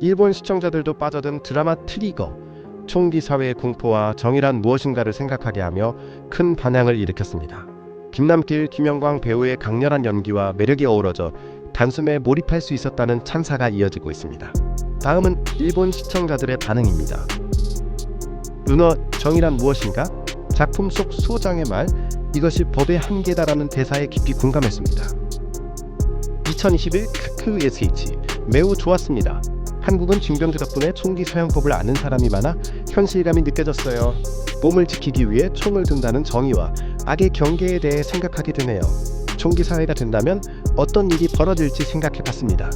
일본 시청자들도 빠져든 드라마 트리거. 총기 사회의 공포와 정의란 무엇인가를 생각하게 하며 큰 반향을 일으켰습니다. 김남길, 김영광 배우의 강렬한 연기와 매력이 어우러져 단숨에 몰입할 수 있었다는 찬사가 이어지고 있습니다. 다음은 일본 시청자들의 반응입니다. 은어 정의란 무엇인가? 작품 속 소장의 말, 이것이 법의 한계다라는 대사에 깊이 공감했습니다. 2021 크크 SH 매우 좋았습니다. 한국은 징병제 덕분에 총기 사용법을 아는 사람이 많아 현실감이 느껴졌어요. 몸을 지키기 위해 총을 든다는 정의와 악의 경계에 대해 생각하게 되네요. 총기 사회가 된다면 어떤 일이 벌어질지 생각해봤습니다.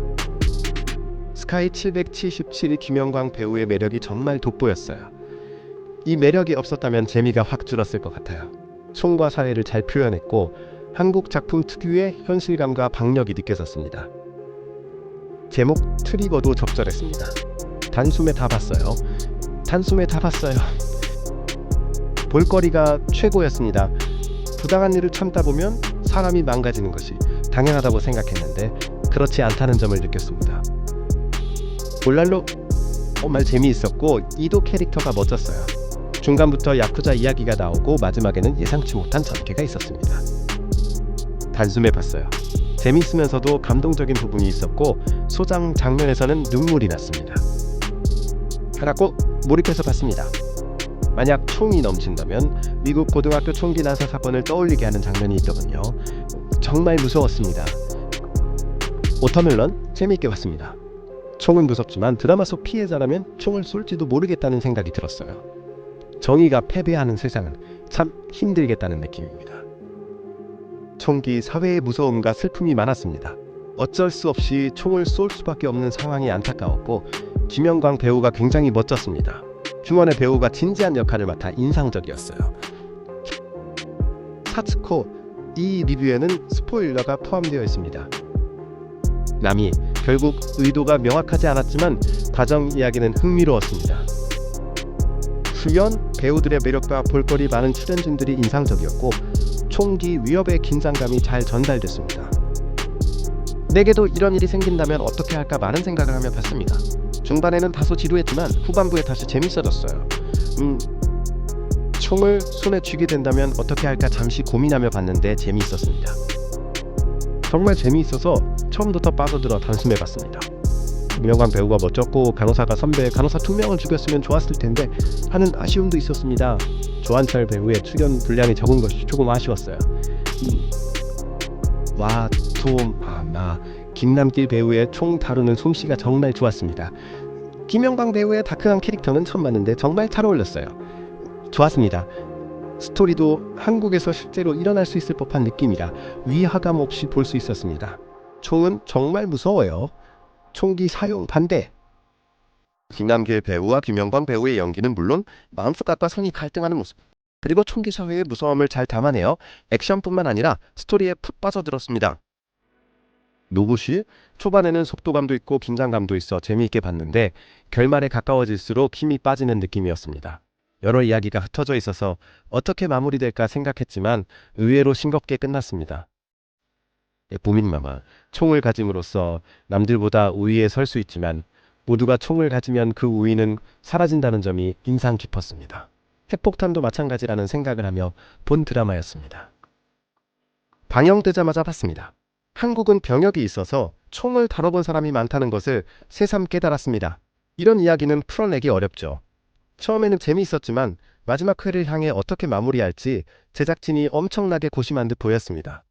스카이 777 김영광 배우의 매력이 정말 돋보였어요. 이 매력이 없었다면 재미가 확 줄었을 것 같아요. 총과 사회를 잘 표현했고 한국 작품 특유의 현실감과 박력이 느껴졌습니다. 제목 트리거도 적절했습니다. 단숨에 다 봤어요. 단숨에 다 봤어요. 볼거리가 최고였습니다. 부당한 일을 참다 보면 사람이 망가지는 것이 당연하다고 생각했는데 그렇지 않다는 점을 느꼈습니다. 몰랄로 정말 재미있었고 이도 캐릭터가 멋졌어요. 중간부터 야쿠자 이야기가 나오고 마지막에는 예상치 못한 전개가 있었습니다. 단숨에 봤어요. 재미있으면서도 감동적인 부분이 있었고 소장 장면에서는 눈물이 났습니다. 하라고 몰입해서 봤습니다. 만약 총이 넘친다면 미국 고등학교 총기 난사 사건을 떠올리게 하는 장면이 있더군요. 정말 무서웠습니다. 워터멜런 재미있게 봤습니다. 총은 무섭지만 드라마 속 피해자라면 총을 쏠지도 모르겠다는 생각이 들었어요. 정의가 패배하는 세상은 참 힘들겠다는 느낌입니다. 총기 사회의 무서움과 슬픔이 많았습니다. 어쩔 수 없이 총을 쏠 수밖에 없는 상황이 안타까웠고 김영광 배우가 굉장히 멋졌습니다. 휴먼의 배우가 진지한 역할을 맡아 인상적이었어요. 사츠코, 이 리뷰에는 스포일러가 포함되어 있습니다. 남이 결국 의도가 명확하지 않았지만 과정 이야기는 흥미로웠습니다. 수연, 배우들의 매력과 볼거리 많은 출연진들이 인상적이었고 총기 위협의 긴장감이 잘 전달됐습니다. 내게도 이런 일이 생긴다면 어떻게 할까 많은 생각을 하며 봤습니다. 중반에는 다소 지루했지만 후반부에 다시 재밌어졌어요. 총을 손에 쥐게 된다면 어떻게 할까 잠시 고민하며 봤는데 재미있었습니다. 정말 재미있어서 처음부터 빠져들어 단숨에 봤습니다. 김영광 배우가 멋졌고 간호사가 선배 간호사 2명을 죽였으면 좋았을 텐데 하는 아쉬움도 있었습니다. 조한철 배우의 출연 분량이 적은 것이 조금 아쉬웠어요. 김남길 배우의 총 다루는 솜씨가 정말 좋았습니다. 김영광 배우의 다크한 캐릭터는 처음 봤는데 정말 잘 어울렸어요. 좋았습니다. 스토리도 한국에서 실제로 일어날 수 있을 법한 느낌이라 위화감 없이 볼 수 있었습니다. 총은 정말 무서워요. 총기 사용 반대. 김남길 배우와 김영광 배우의 연기는 물론 마음속과 성이 갈등하는 모습, 그리고 총기 사회의 무서움을 잘 담아내어 액션뿐만 아니라 스토리에 푹 빠져들었습니다. 노부시 초반에는 속도감도 있고 긴장감도 있어 재미있게 봤는데 결말에 가까워질수록 힘이 빠지는 느낌이었습니다. 여러 이야기가 흩어져 있어서 어떻게 마무리될까 생각했지만 의외로 싱겁게 끝났습니다. 부민마마, 총을 가짐으로써 남들보다 우위에 설 수 있지만 모두가 총을 가지면 그 우위는 사라진다는 점이 인상 깊었습니다. 핵폭탄도 마찬가지라는 생각을 하며 본 드라마였습니다. 방영되자마자 봤습니다. 한국은 병역이 있어서 총을 다뤄본 사람이 많다는 것을 새삼 깨달았습니다. 이런 이야기는 풀어내기 어렵죠. 처음에는 재미있었지만 마지막 회를 향해 어떻게 마무리할지 제작진이 엄청나게 고심한 듯 보였습니다.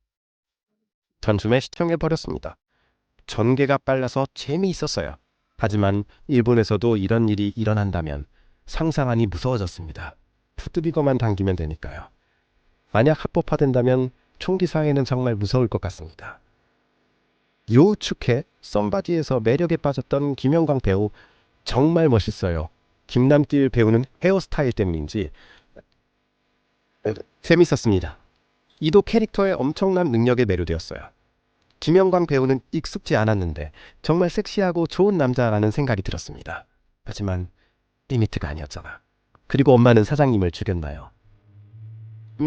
단숨에 시청해버렸습니다. 전개가 빨라서 재미있었어요. 하지만 일본에서도 이런 일이 일어난다면 상상하니 무서워졌습니다. 푸드비거만 당기면 되니까요. 만약 합법화된다면 총기 사회는 정말 무서울 것 같습니다. 요축해 썸바디에서 매력에 빠졌던 김영광 배우 정말 멋있어요. 김남길 배우는 헤어스타일 때문인지 재밌었습니다. 이도 캐릭터의 엄청난 능력에 매료되었어요. 김영광 배우는 익숙지 않았는데 정말 섹시하고 좋은 남자라는 생각이 들었습니다. 하지만 리미트가 아니었잖아. 그리고 엄마는 사장님을 죽였나요?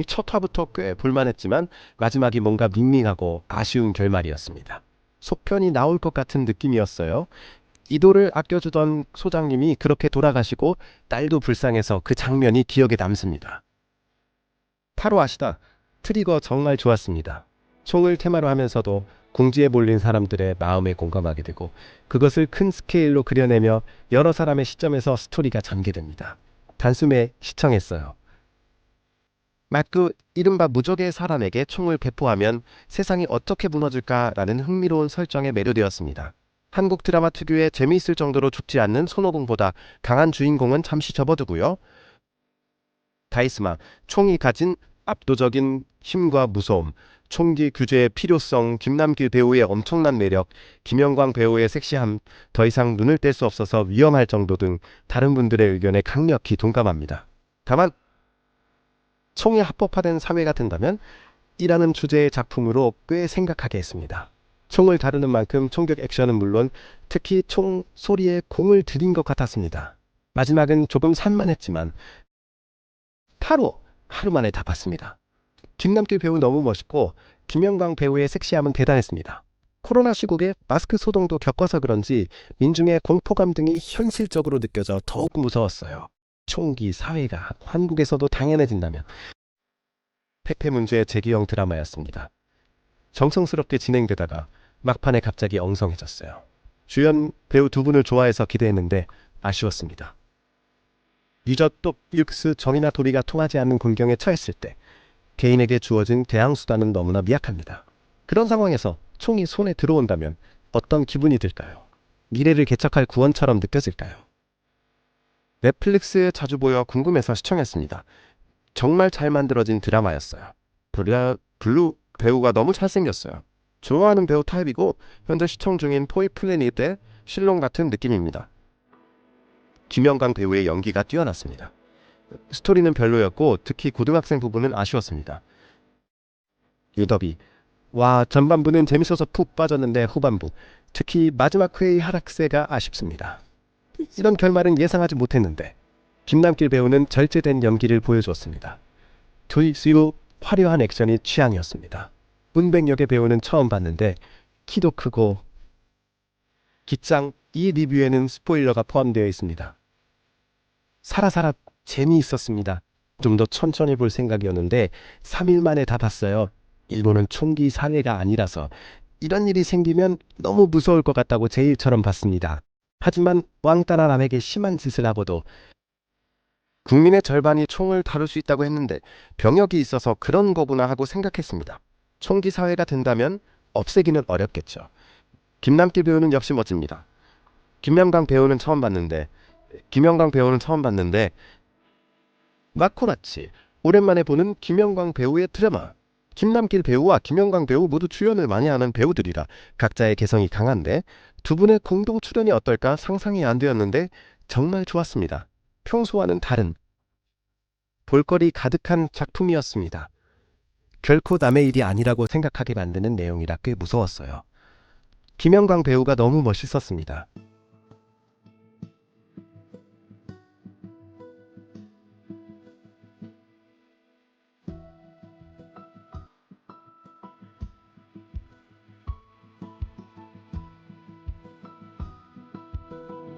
첫 화부터 꽤 볼만했지만 마지막이 뭔가 밍밍하고 아쉬운 결말이었습니다. 속편이 나올 것 같은 느낌이었어요. 이도를 아껴주던 소장님이 그렇게 돌아가시고 딸도 불쌍해서 그 장면이 기억에 남습니다. 타로 아시다. 트리거 정말 좋았습니다. 총을 테마로 하면서도 궁지에 몰린 사람들의 마음에 공감하게 되고 그것을 큰 스케일로 그려내며 여러 사람의 시점에서 스토리가 전개됩니다. 단숨에 시청했어요. 마크 이른바 무적의 사람에게 총을 배포하면 세상이 어떻게 무너질까라는 흥미로운 설정에 매료되었습니다. 한국 드라마 특유의 재미있을 정도로 죽지 않는 손오공보다 강한 주인공은 잠시 접어두고요. 카리스마, 총이 가진 압도적인 힘과 무서움, 총기 규제의 필요성, 김남길 배우의 엄청난 매력, 김영광 배우의 섹시함, 더 이상 눈을 뗄 수 없어서 위험할 정도 등 다른 분들의 의견에 강력히 동감합니다. 다만 총이 합법화된 사회가 된다면 이라는 주제의 작품으로 꽤 생각하게 했습니다. 총을 다루는 만큼 총격 액션은 물론 특히 총 소리에 공을 들인 것 같았습니다. 마지막은 조금 산만했지만 타로 하루 만에 다 봤습니다. 김남길 배우 너무 멋있고 김영광 배우의 섹시함은 대단했습니다. 코로나 시국에 마스크 소동도 겪어서 그런지 민중의 공포감 등이 현실적으로 느껴져 더욱 무서웠어요. 총기 사회가 한국에서도 당연해진다면 패패 문제의 재기형 드라마였습니다. 정성스럽게 진행되다가 막판에 갑자기 엉성해졌어요. 주연 배우 두 분을 좋아해서 기대했는데 아쉬웠습니다. 유저똑 육스 정이나 도리가 통하지 않는 군경에 처했을 때 개인에게 주어진 대항수단은 너무나 미약합니다. 그런 상황에서 총이 손에 들어온다면 어떤 기분이 들까요? 미래를 개척할 구원처럼 느껴질까요? 넷플릭스에 자주 보여 궁금해서 시청했습니다. 정말 잘 만들어진 드라마였어요. 블루 배우가 너무 잘생겼어요. 좋아하는 배우 타입이고 현재 시청 중인 포이 플래닛의 실론 같은 느낌입니다. 김영광 배우의 연기가 뛰어났습니다. 스토리는 별로였고 특히 고등학생 부분은 아쉬웠습니다. 유더비 전반부는 재밌어서 푹 빠졌는데 후반부 특히 마지막 회의 하락세가 아쉽습니다. 이런 결말은 예상하지 못했는데 김남길 배우는 절제된 연기를 보여줬습니다. 조이스유 화려한 액션이 취향이었습니다. 문백역의 배우는 처음 봤는데 키도 크고 기짱 이 리뷰에는 스포일러가 포함되어 있습니다. 살아살아 재미있었습니다. 좀 더 천천히 볼 생각이었는데 3일 만에 다 봤어요. 일본은 총기 사회가 아니라서 이런 일이 생기면 너무 무서울 것 같다고 제 일처럼 봤습니다. 하지만 왕따라 남에게 심한 짓을 하고도 국민의 절반이 총을 다룰 수 있다고 했는데 병역이 있어서 그런 거구나 하고 생각했습니다. 총기 사회가 된다면 없애기는 어렵겠죠. 김남길 배우는 역시 멋집니다. 김영광 배우는 처음 봤는데 마코라치 오랜만에 보는 김영광 배우의 드라마. 김남길 배우와 김영광 배우 모두 출연을 많이 하는 배우들이라 각자의 개성이 강한데 두 분의 공동 출연이 어떨까 상상이 안 되었는데 정말 좋았습니다. 평소와는 다른 볼거리 가득한 작품이었습니다. 결코 남의 일이 아니라고 생각하게 만드는 내용이라 꽤 무서웠어요. 김영광 배우가 너무 멋있었습니다.